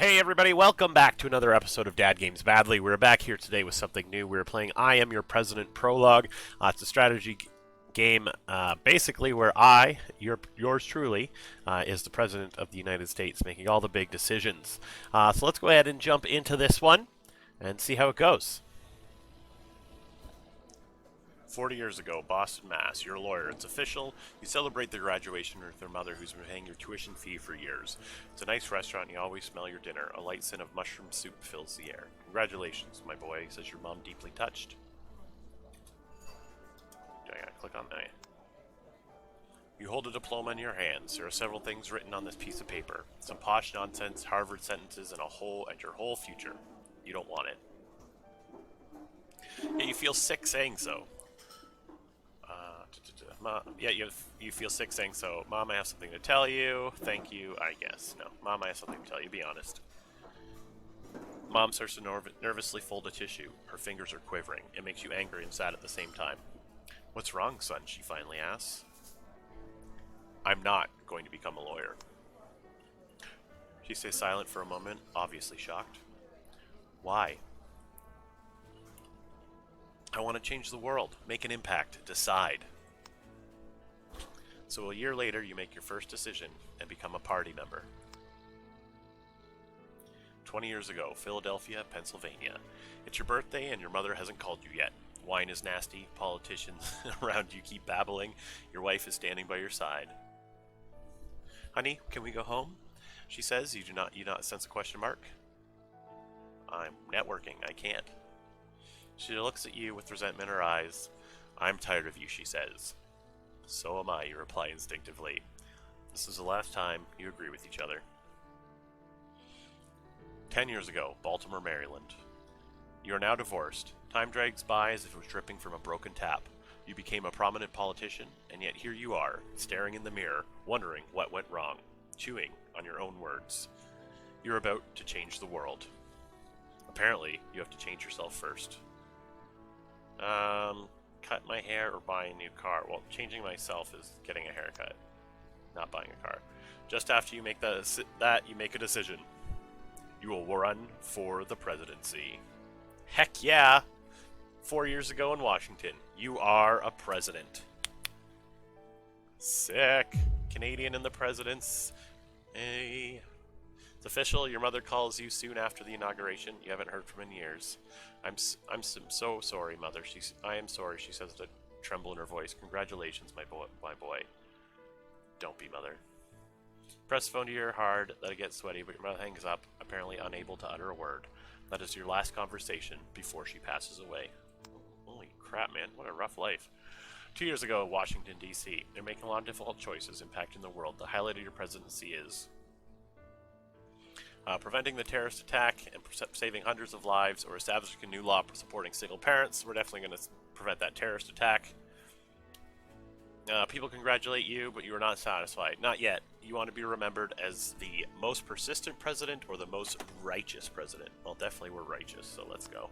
Hey everybody, welcome back to another episode of Dad Games Badly. We're back here today with something new. We're playing I Am Your President Prologue. It's a strategy game, basically where yours truly, is the President of the United States, making all the big decisions. So let's go ahead and jump into this one and see how it goes. 40 years ago, Boston, Mass. You're a lawyer. It's official. You celebrate their graduation with their mother who's been paying your tuition fee for years. It's a nice restaurant and you always smell your dinner. A light scent of mushroom soup fills the air. Congratulations, my boy, says your mom, deeply touched. I gotta click on that. You hold a diploma in your hands. There are several things written on this piece of paper. Some posh nonsense, Harvard sentences, and your whole future. You don't want it. Yet you feel sick saying so. Yeah, you feel sick saying so. Mom, I have something to tell you. Thank you, I guess. No, Mom, I have something to tell you. Be honest. Mom starts to nervously fold a tissue. Her fingers are quivering. It makes you angry and sad at the same time. What's wrong, son? She finally asks. I'm not going to become a lawyer. She stays silent for a moment, obviously shocked. Why? I want to change the world, make an impact, decide. So a year later, you make your first decision and become a party member. 20 years ago, Philadelphia, Pennsylvania. It's your birthday and your mother hasn't called you yet. Wine is nasty, politicians around you keep babbling, your wife is standing by your side. Honey, can we go home? She says. You do not sense a question mark? I'm networking, I can't. She looks at you with resentment in her eyes. I'm tired of you, she says. So am I, you reply instinctively. This is the last time you agree with each other. 10 years ago, Baltimore, Maryland. You are now divorced. Time drags by as if it was dripping from a broken tap. You became a prominent politician, and yet here you are, staring in the mirror, wondering what went wrong, chewing on your own words. You're about to change the world. Apparently, you have to change yourself first. Cut my hair or buy a new car. Well, changing myself is getting a haircut, not buying a car. Just after you make that, you make a decision. You will run for the presidency. Heck yeah! 4 years ago in Washington, you are a president. Sick. Canadian in the presidents. Hey. It's official. Your mother calls you soon after the inauguration. You haven't heard from in years. I'm so sorry, Mother. I am sorry, she says with a tremble in her voice. Congratulations, my boy. Don't be, Mother. Press the phone to your heart, let it get sweaty, but your mother hangs up, apparently unable to utter a word. That is your last conversation before she passes away. Holy crap, man. What a rough life. 2 years ago, Washington, D.C. They're making a lot of difficult choices impacting the world. The highlight of your presidency is preventing the terrorist attack and saving hundreds of lives, or establishing a new law supporting single parents. We're definitely going to prevent that terrorist attack. People congratulate you, but you are not satisfied. Not yet. You want to be remembered as the most persistent president or the most righteous president. Well, definitely we're righteous, so let's go.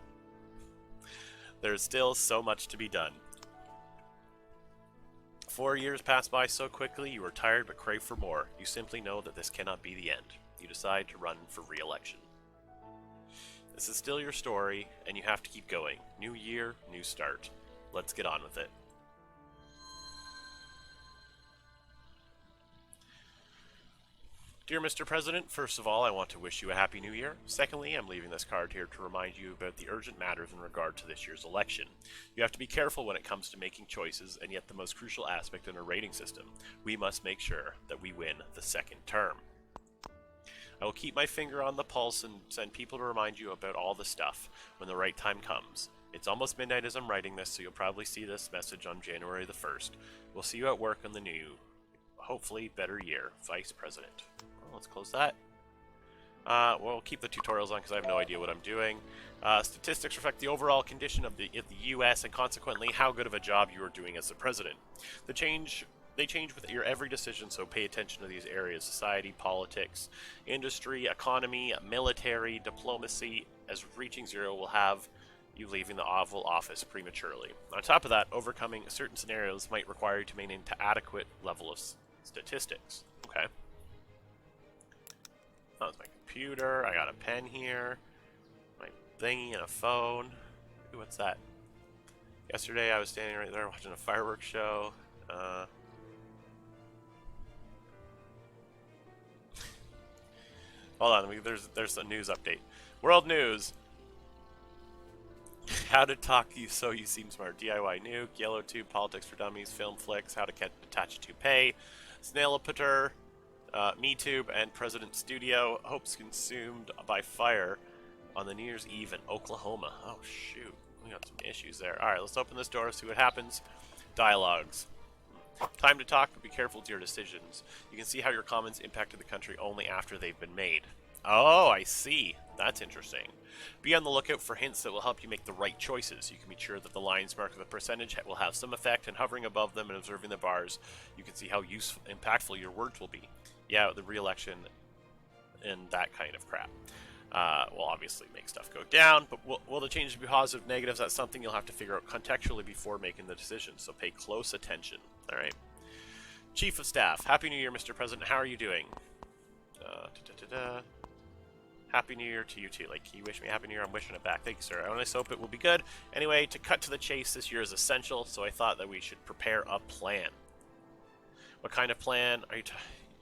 There's still so much to be done. 4 years pass by so quickly, you are tired but crave for more. You simply know that this cannot be the end. You decide to run for re-election. This is still your story, and you have to keep going. New year, new start. Let's get on with it. Dear Mr. President, first of all, I want to wish you a Happy New Year. Secondly, I'm leaving this card here to remind you about the urgent matters in regard to this year's election. You have to be careful when it comes to making choices, and yet the most crucial aspect in our rating system. We must make sure that we win the second term. I will keep my finger on the pulse and send people to remind you about all the stuff when the right time comes. It's almost midnight as I'm writing this, so you'll probably see this message on January the 1st. We'll see you at work in the new, hopefully better year, Vice President. Well, let's close that. We'll keep the tutorials on because I have no idea what I'm doing. Statistics reflect the overall condition of the U.S. and consequently how good of a job you are doing as the president. They change with your every decision, so pay attention to these areas: society, politics, industry, economy, military, diplomacy, as reaching zero will have you leaving the Oval Office prematurely. On top of that, overcoming certain scenarios might require you to maintain an adequate level of statistics. Okay. That was my computer. I got a pen here. My thingy and a phone. Ooh, what's that? Yesterday I was standing right there watching a fireworks show. Hold on, there's a news update. World news. How to talk you so you seem smart. DIY nuke, yellow tube, politics for dummies, film flicks, how to attach a toupee, Snailipiter, MeTube, and President Studio. Hopes consumed by fire on the New Year's Eve in Oklahoma. Oh shoot, we got some issues there. All right, let's open this door, see what happens. Dialogues. Time to talk, but be careful with your decisions. You can see how your comments impacted the country only after they've been made. Oh, I see. That's interesting. Be on the lookout for hints that will help you make the right choices. You can be sure that the lines marked with a percentage will have some effect, and hovering above them and observing the bars, you can see how useful, impactful your words will be. Yeah, the re-election and that kind of crap. Will obviously make stuff go down, but will the changes be positive, negatives? That's something you'll have to figure out contextually before making the decision, so pay close attention. Alright. Chief of Staff, Happy New Year, Mr. President. How are you doing? Happy New Year to you too. Like, you wish me a Happy New Year, I'm wishing it back. Thank you, sir. I only hope it will be good. Anyway, to cut to the chase, this year is essential, so I thought that we should prepare a plan. What kind of plan are you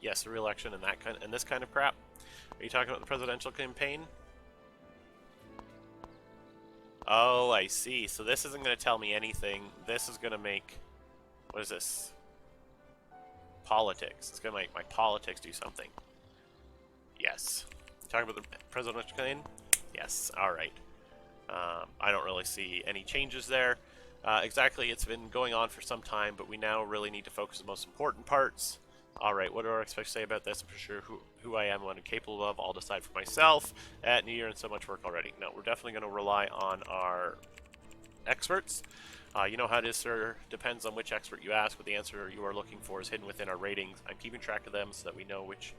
yes, the re-election and this kind of crap? Are you talking about the presidential campaign? Oh, I see. So this isn't going to tell me anything. This is going to make... What is this? Politics. It's going to make my politics do something. Yes. You talking about the presidential campaign? Yes. Alright. I don't really see any changes there. Exactly, it's been going on for some time, but we now really need to focus on the most important parts. Alright, what do I expect to say about this? I'm pretty sure who I am and what I'm capable of. I'll decide for myself at New Year, and so much work already. No, we're definitely going to rely on our experts. You know how it is, sir. Depends on which expert you ask, but the answer you are looking for is hidden within our ratings. I'm keeping track of them so that we know which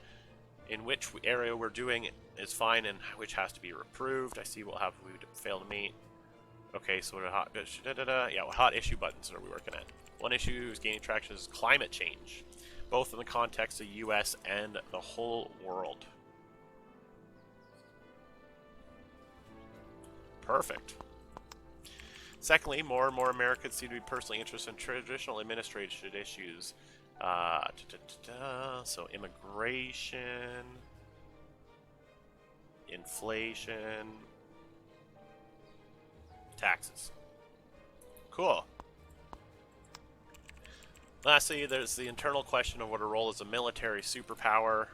area we're doing is fine and which has to be reproved. I see what we would fail to meet. Okay, so what hot issue buttons are we working at? One issue is gaining traction is climate change, both in the context of the U.S. and the whole world. Perfect. Secondly, more and more Americans seem to be personally interested in traditional administration issues. So immigration, inflation, taxes. Cool. Lastly, there's the internal question of what a role as a military superpower.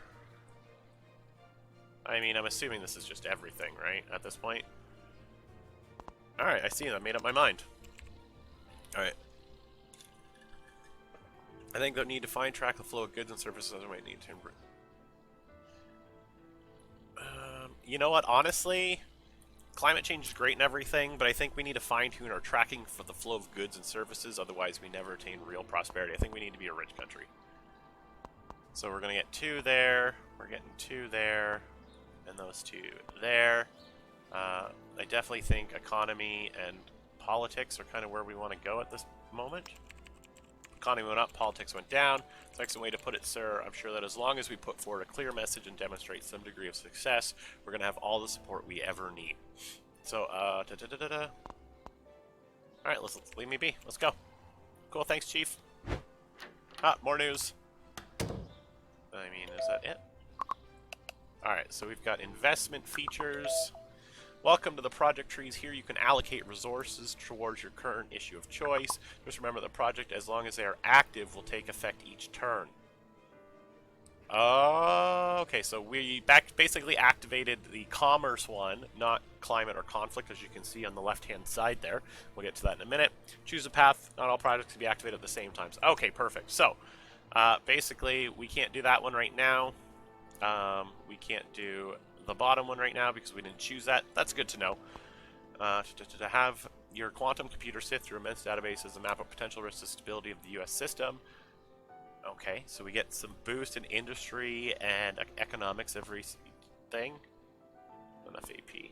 I mean, I'm assuming this is just everything, right, at this point? Alright, I see. I made up my mind. Alright. I think they'll need to find track the flow of goods and services as we might need to improve. You know what? Honestly, climate change is great and everything, but I think we need to fine-tune our tracking for the flow of goods and services, otherwise we never attain real prosperity. I think we need to be a rich country. So we're going to get 2 there, we're getting 2 there, and those 2 there. I definitely think economy and politics are kind of where we want to go at this moment. Economy went up, politics went down. It's an excellent way to put it, sir. I'm sure that as long as we put forward a clear message and demonstrate some degree of success, we're going to have all the support we ever need. So, Alright, let's leave me be. Let's go. Cool, thanks, Chief. More news. I mean, is that it? Alright, so we've got investment features. Welcome to the project trees. Here you can allocate resources towards your current issue of choice. Just remember the project, as long as they are active, will take effect each turn. Okay, so we basically activated the commerce one, not climate or conflict, as you can see on the left-hand side there. We'll get to that in a minute. Choose a path. Not all projects can be activated at the same time. Okay, perfect. So, basically, we can't do that one right now. We can't do the bottom one right now because we didn't choose that. That's good to know. To have your quantum computer sift through immense databases and map out potential risks to stability of the U.S. system. Okay, so we get some boost in industry and economics, everything. Enough AP.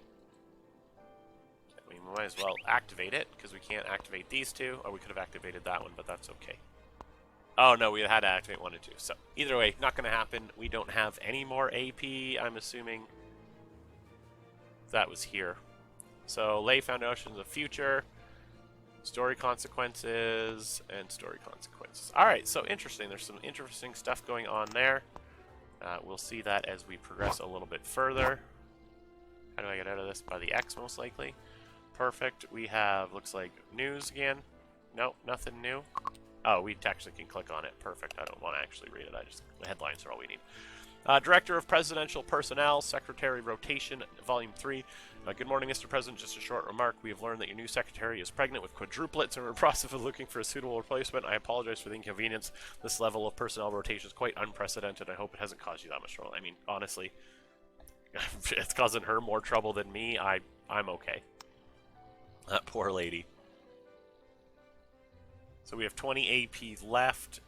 We might as well activate it because we can't activate these 2. Or we could have activated that one, but that's okay. Oh no, we had to activate 1 and 2. So either way, not going to happen. We don't have any more AP, I'm assuming. That was here. So lay foundations of future, story consequences, and story consequences. Alright, so interesting. There's some interesting stuff going on there. We'll see that as we progress a little bit further. How do I get out of this? By the X, most likely. Perfect. We have, looks like, news again. Nope, nothing new. Oh, we actually can click on it. Perfect. I don't want to actually read it. The headlines are all we need. Director of Presidential Personnel, Secretary Rotation, Volume 3. Good morning, Mr. President. Just a short remark. We have learned that your new secretary is pregnant with quadruplets and we're in the process of looking for a suitable replacement. I apologize for the inconvenience. This level of personnel rotation is quite unprecedented. I hope it hasn't caused you that much trouble. I mean, honestly, if it's causing her more trouble than me, I'm okay. That poor lady. So we have 20 AP left.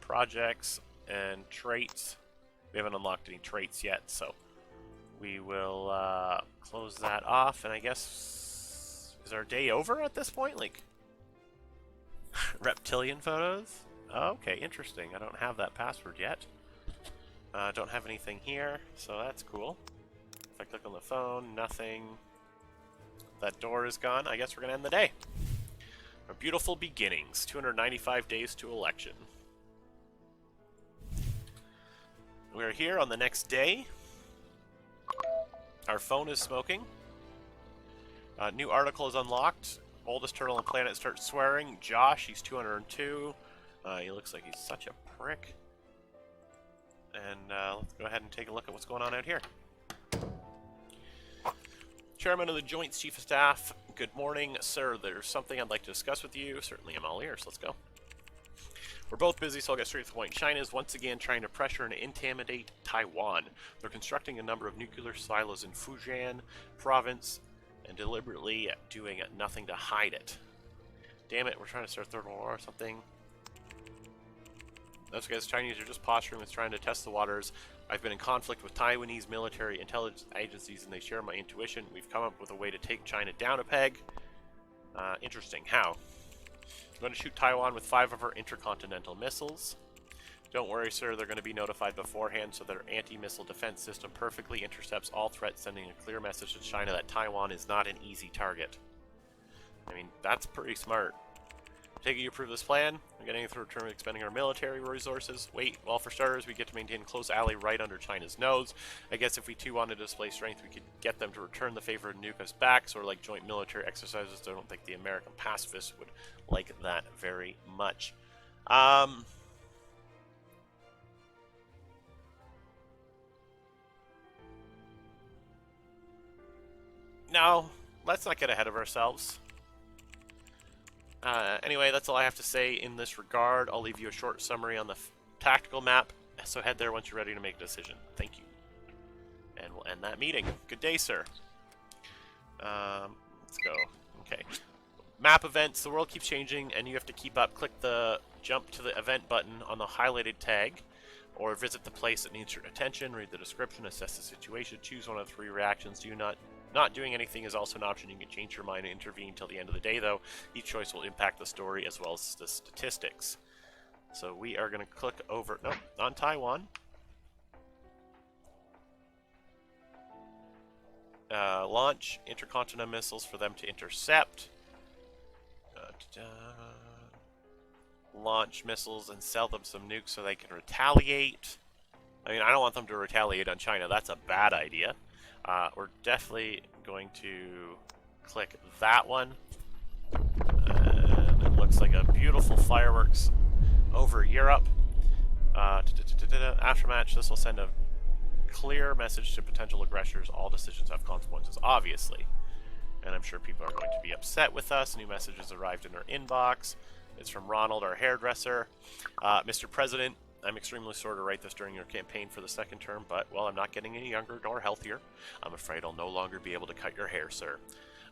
Projects and traits. We haven't unlocked any traits yet, so we will close that off. And I guess, is our day over at this point? Like, reptilian photos? Oh, okay, interesting. I don't have that password yet. Don't have anything here, so that's cool. If I click on the phone, nothing. That door is gone. I guess we're going to end the day. Our beautiful beginnings. 295 days to election. We are here on the next day. Our phone is smoking. New article is unlocked. Oldest turtle on the planet starts swearing. Josh, he's 202. He looks like he's such a prick. And let's go ahead and take a look at what's going on out here. Chairman of the Joint Chief of Staff, good morning, sir. There's something I'd like to discuss with you. Certainly, I'm all ears. Let's go. We're both busy, so I'll get straight to the point. China is once again trying to pressure and intimidate Taiwan. They're constructing a number of nuclear silos in Fujian province and deliberately doing nothing to hide it. Damn it, we're trying to start a third war or something. That's because Chinese are just posturing with trying to test the waters. I've been in conflict with Taiwanese military intelligence agencies and they share my intuition. We've come up with a way to take China down a peg. Interesting. How? I'm going to shoot Taiwan with 5 of our intercontinental missiles. Don't worry, sir. They're going to be notified beforehand so their anti-missile defense system perfectly intercepts all threats, sending a clear message to China that Taiwan is not an easy target. I mean, that's pretty smart. Take it you approve this plan. We're getting it through return of expending our military resources. Wait, well, for starters, we get to maintain a close ally right under China's nose. I guess if we too wanted to display strength, we could get them to return the favor and nuke us back, sort of like joint military exercises. I don't think the American pacifists would like that very much. No, let's not get ahead of ourselves. Anyway, that's all I have to say in this regard. I'll leave you a short summary on the tactical map, so head there once you're ready to make a decision. Thank you. And we'll end that meeting. Good day, sir. Let's go. Okay. Map events. The world keeps changing, and you have to keep up. Click the jump to the event button on the highlighted tag, or visit the place that needs your attention. Read the description, assess the situation, choose one of 3 reactions. Not doing anything is also an option. You can change your mind and intervene till the end of the day, though. Each choice will impact the story as well as the statistics. So we are going to click over... Nope, on Taiwan. Launch intercontinental missiles for them to intercept. Launch missiles and sell them some nukes so they can retaliate. I mean, I don't want them to retaliate on China. That's a bad idea. We're definitely going to click that one. And it looks like a beautiful fireworks over Europe. Aftermatch, this will send a clear message to potential aggressors. All decisions have consequences, obviously. And I'm sure people are going to be upset with us. New messages arrived in our inbox. It's from Ronald, our hairdresser. Mr. President, I'm extremely sorry to write this during your campaign for the 2nd term, but, well, I'm not getting any younger nor healthier. I'm afraid I'll no longer be able to cut your hair, sir.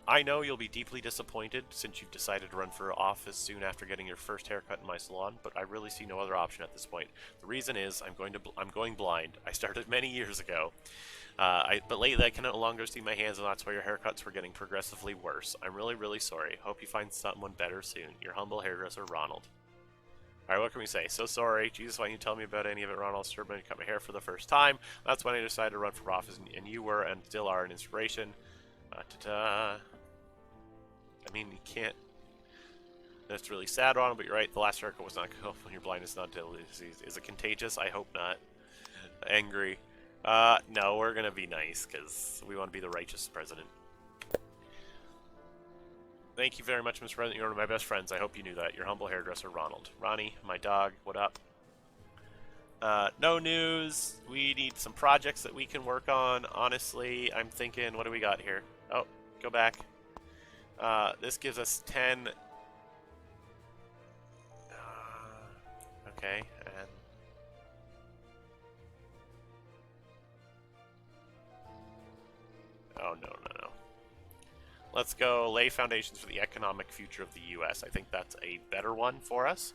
I know you'll be deeply disappointed since you've decided to run for office soon after getting your first haircut in my salon, but I really see no other option at this point. The reason is I'm going blind. I started many years ago. But lately I can no longer see my hands, and that's why your haircuts were getting progressively worse. I'm really, really sorry. Hope you find someone better soon. Your humble hairdresser, Ronald. Alright, what can we say? So sorry. Jesus, why didn't you tell me about any of it, Ronald? I started to cut my hair for the first time. That's when I decided to run for office, and you were and still are an inspiration. I mean, you can't. That's really sad, Ronald, but you're right. The last article was not cool. When your blindness not deadly disease. Is it contagious? I hope not. Angry. No, we're gonna be nice, because we want to be the righteous president. Thank you very much, Mr. President. You're one of my best friends. I hope you knew that. Your humble hairdresser, Ronald. Ronnie, my dog, what up? No news. We need some projects that we can work on. Honestly, I'm thinking, what do we got here? Oh, go back. This gives us 10. Okay, and oh, no. Let's go lay foundations for the economic future of the U.S. I think that's a better one for us.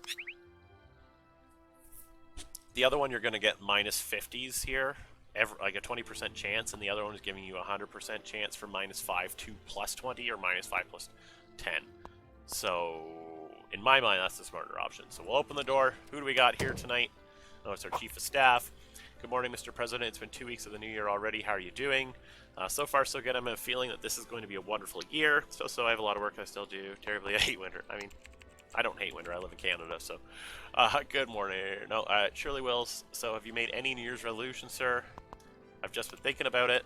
The other one, you're going to get minus 50s here, like a 20% chance, and the other one is giving you a 100% chance for minus 5 to plus 20 or minus 5 plus 10. So, in my mind, that's the smarter option. So we'll open the door. Who do we got here tonight? Oh, it's our Chief of Staff. Good morning, Mr. President. It's been 2 weeks of the new year already. How are you doing? So far, so good. I'm a feeling that this is going to be a wonderful year. So I have a lot of work I still do. Terribly, I hate winter. I mean, I don't hate winter. I live in Canada, so. Good morning. No, Shirley Wills. So have you made any New Year's resolutions, sir? I've just been thinking about it.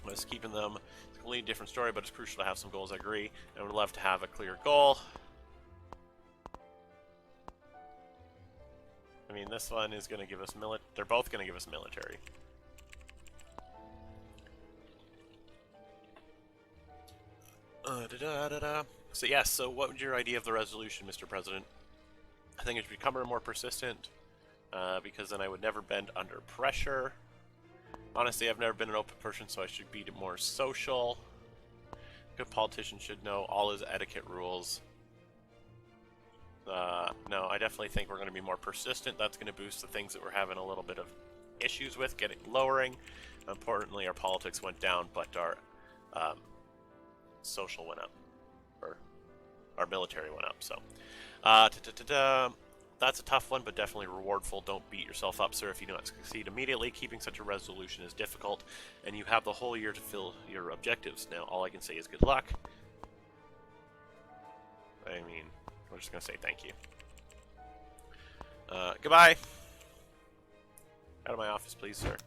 I'm just keeping them. It's a completely different story, but it's crucial to have some goals. I agree. I would love to have a clear goal. I mean, this one is going to give us they're both going to give us military. So yes, so what would your idea of the resolution, Mr. President? I think it should become more persistent, because then I would never bend under pressure. Honestly, I've never been an open person, so I should be more social. Good politician should know all his etiquette rules. No, I definitely think we're going to be more persistent. That's going to boost the things that we're having a little bit of issues with, lowering. Importantly, our politics went down, but our social went up, or our military went up. So, that's a tough one, but definitely rewardful. Don't beat yourself up, sir, if you do not succeed immediately. Keeping such a resolution is difficult, and you have the whole year to fill your objectives. Now, all I can say is good luck. I mean, we're just going to say thank you. Goodbye. Out of my office, please, sir.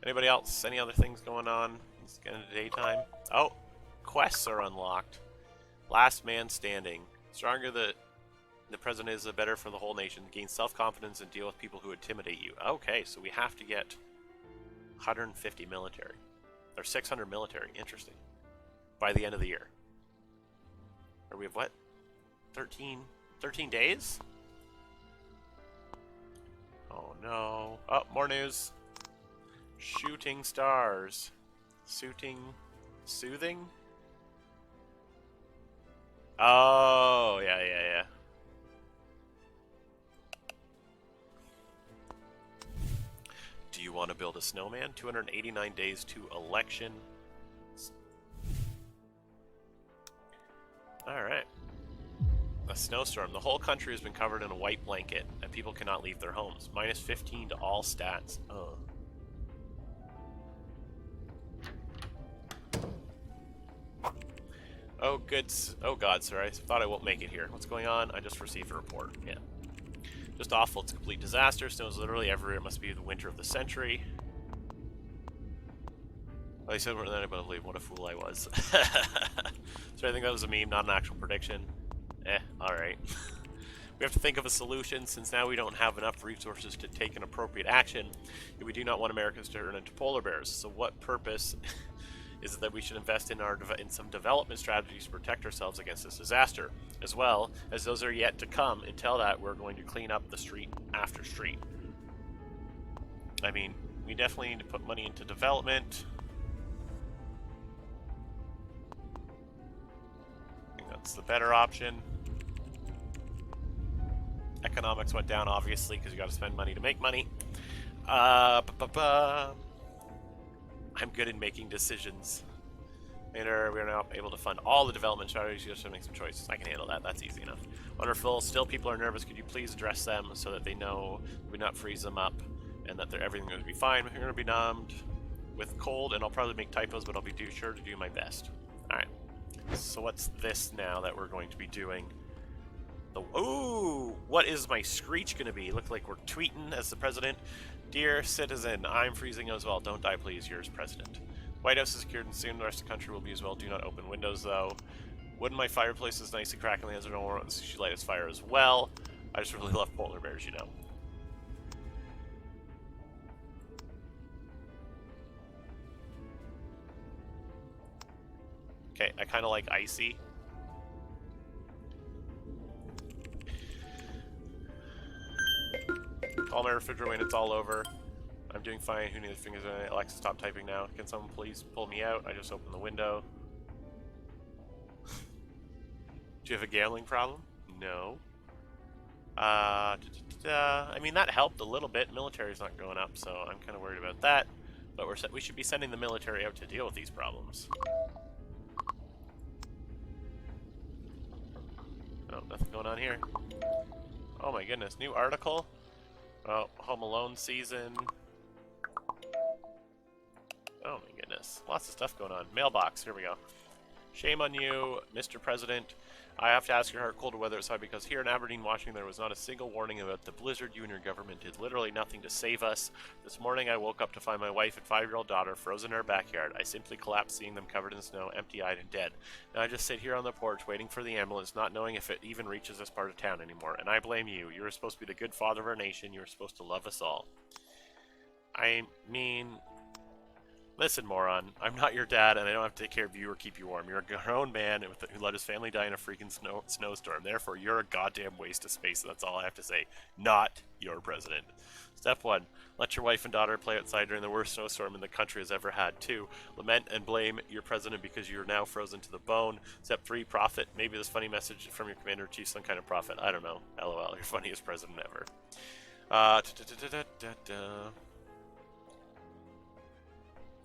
Anybody else? Any other things going on? It's getting into daytime. Oh, quests are unlocked. Last man standing. Stronger the president is, the better for the whole nation. Gain self-confidence and deal with people who intimidate you. Okay, so we have to get 150 military. Or 600 military. Interesting. By the end of the year. Or we have what? 13 days? Oh no. Oh, more news. Shooting stars. Soothing? Oh, yeah. Do you want to build a snowman? 289 days to election. Alright. A snowstorm. The whole country has been covered in a white blanket, and people cannot leave their homes. Minus 15 to all stats. Oh. Oh, good. Oh, God, sir. I thought I won't make it here. What's going on? I just received a report. Yeah. Just awful. It's a complete disaster. Snows literally everywhere. It must be the winter of the century. Well, I said more than anybody believed. What a fool I was. So I think that was a meme, not an actual prediction. Alright. We have to think of a solution, since now we don't have enough resources to take an appropriate action. We do not want Americans to turn into polar bears. So what purpose is it that we should invest in some development strategies to protect ourselves against this disaster, as well as those are yet to come. Until that, we're going to clean up the street after street. I mean, we definitely need to put money into development. I think that's the better option. Economics went down, obviously, because you got to spend money to make money. I'm good in making decisions. Later, we are now able to fund all the development strategies. You just have to make some choices. I can handle that. That's easy enough. Wonderful. Still, people are nervous. Could you please address them so that they know we not freeze them up and that everything is going to be fine? We're going to be numbed. with cold, and I'll probably make typos, but I'll be sure to do my best. Alright. So what's this now that we're going to be doing? Ooh! What is my screech going to be? Look like we're tweeting as the president. Dear citizen, I'm freezing as well. Don't die, please. Yours, president. White House is secured, and soon the rest of the country will be as well. Do not open windows, though. Wood in my fireplace is nice and crackling as I don't want to light its fire as well. I just really love polar bears, you know. Okay, I kind of like icy. Call my refrigerator when it's all over. I'm doing fine. Who needs fingers? Alexa, stop typing now. Can someone please pull me out? I just opened the window. Do you have a gambling problem? No. I mean, that helped a little bit. Military's not going up, so I'm kind of worried about that. But we should be sending the military out to deal with these problems. Oh, nothing going on here. Oh my goodness, new article? Oh, Home Alone season. Oh my goodness, lots of stuff going on. Mailbox, here we go. Shame on you, Mr. President. I have to ask your heart colder weather outside because here in Aberdeen, Washington, there was not a single warning about the blizzard. You and your government did literally nothing to save us. This morning, I woke up to find my wife and 5-year-old daughter frozen in our backyard. I simply collapsed seeing them covered in snow, empty-eyed and dead. Now I just sit here on the porch waiting for the ambulance, not knowing if it even reaches this part of town anymore. And I blame you. You were supposed to be the good father of our nation. You were supposed to love us all. I mean... Listen, moron, I'm not your dad, and I don't have to take care of you or keep you warm. You're a grown man who let his family die in a freaking snowstorm. Therefore, you're a goddamn waste of space. That's all I have to say. Not your president. Step 1. Let your wife and daughter play outside during the worst snowstorm in the country has ever had. 2. Lament and blame your president because you're now frozen to the bone. Step 3. Profit. Maybe this funny message from your commander-in-chief some kind of profit. I don't know. LOL. You're funniest president ever.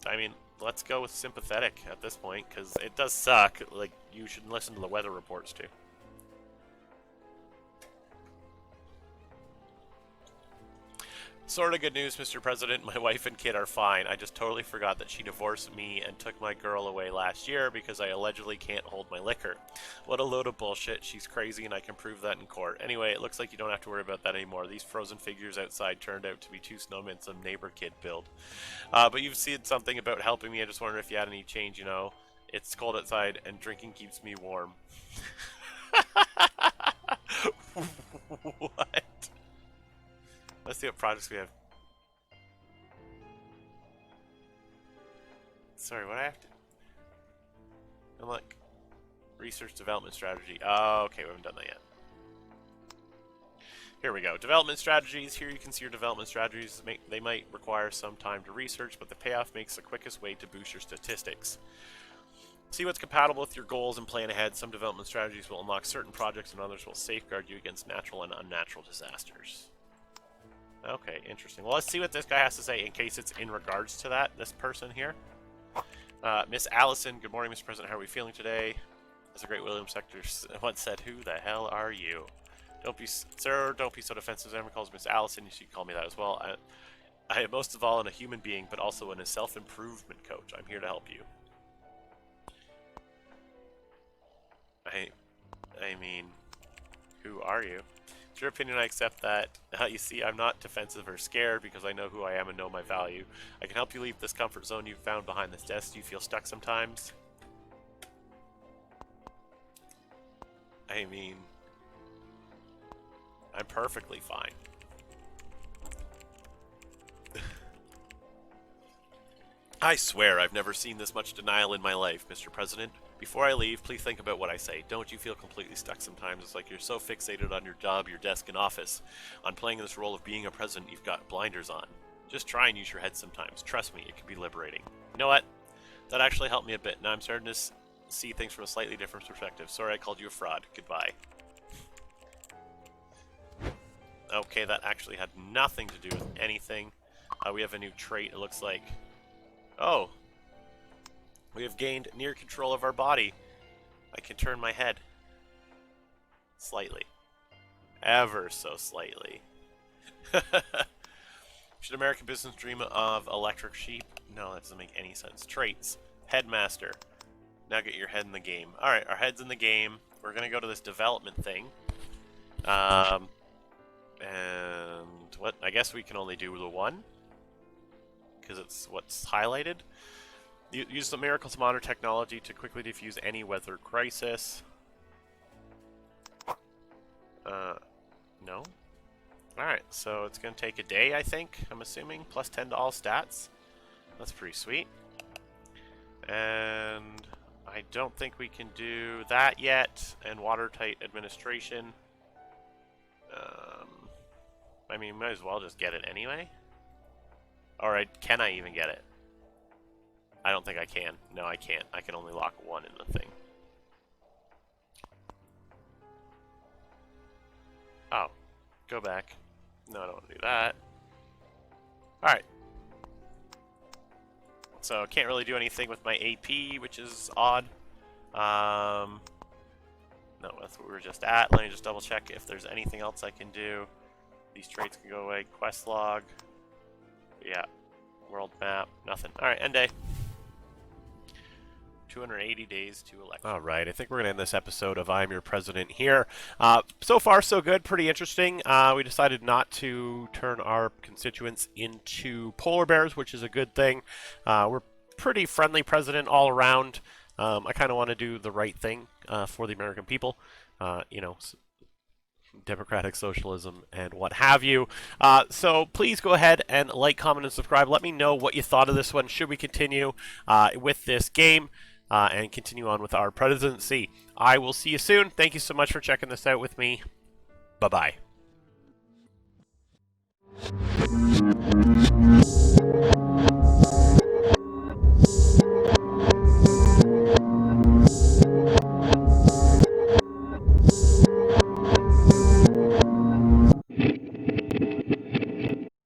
I mean, let's go with sympathetic at this point, because it does suck. Like, you should listen to the weather reports, too. Sort of good news, Mr. President. My wife and kid are fine. I just totally forgot that she divorced me and took my girl away last year because I allegedly can't hold my liquor. What a load of bullshit. She's crazy and I can prove that in court. Anyway, it looks like you don't have to worry about that anymore. These frozen figures outside turned out to be 2 snowmen some neighbor kid built. But you've said something about helping me. I just wondered if you had any change, you know. It's cold outside and drinking keeps me warm. What? Let's see what projects we have. Sorry, what I have to... Unlock research development strategy. Oh, okay, we haven't done that yet. Here we go. Development strategies. Here you can see your development strategies. They might require some time to research, but the payoff makes the quickest way to boost your statistics. See what's compatible with your goals and plan ahead. Some development strategies will unlock certain projects and others will safeguard you against natural and unnatural disasters. Okay, interesting. Well, let's see what this guy has to say in case it's in regards to that, this person here. Miss Allison, good morning, Mr. President. How are we feeling today? As a great William Sector once said, who the hell are you? Don't be, sir, don't be so defensive. Everyone calls Miss Allison. You should call me that as well. I am most of all a human being, but also a self-improvement coach. I'm here to help you. I mean, who are you? It's your opinion, I accept that. You see, I'm not defensive or scared because I know who I am and know my value. I can help you leave this comfort zone you've found behind this desk. Do you feel stuck sometimes? I mean, I'm perfectly fine. I swear I've never seen this much denial in my life, Mr. President. Before I leave, please think about what I say. Don't you feel completely stuck sometimes? It's like you're so fixated on your job, your desk, and office. On playing this role of being a president, you've got blinders on. Just try and use your head sometimes. Trust me, it can be liberating. You know what? That actually helped me a bit. Now I'm starting to see things from a slightly different perspective. Sorry I called you a fraud. Goodbye. Okay, that actually had nothing to do with anything. We have a new trait, it looks like. Oh. We have gained near control of our body. I can turn my head. Slightly. Ever so slightly. Should American business dream of electric sheep? No, that doesn't make any sense. Traits. Headmaster. Now get your head in the game. Alright, our head's in the game. We're gonna go to this development thing. And what? I guess we can only do the one. Because it's what's highlighted. Use the Miracles Monitor technology to quickly defuse any weather crisis. No? Alright, so it's going to take a day, I think, I'm assuming. Plus 10 to all stats. That's pretty sweet. And I don't think we can do that yet. And watertight administration. I mean, might as well just get it anyway. Alright, can I even get it? I don't think I can. No, I can't. I can only lock one in the thing. Oh. Go back. No, I don't want to do that. Alright. So, can't really do anything with my AP, which is odd. No, that's what we were just at. Let me just double check if there's anything else I can do. These traits can go away. Quest log. Yeah. World map. Nothing. Alright, end day. 280 days to elect. All right, I think we're going to end this episode of I'm Your President here. So far, so good. Pretty interesting. We decided not to turn our constituents into polar bears, which is a good thing. We're pretty friendly president all around. I kind of want to do the right thing for the American people. You know, democratic socialism and what have you. So please go ahead and like, comment, and subscribe. Let me know what you thought of this one. Should we continue with this game? And continue on with our presidency. I will see you soon. Thank you so much for checking this out with me. Bye-bye.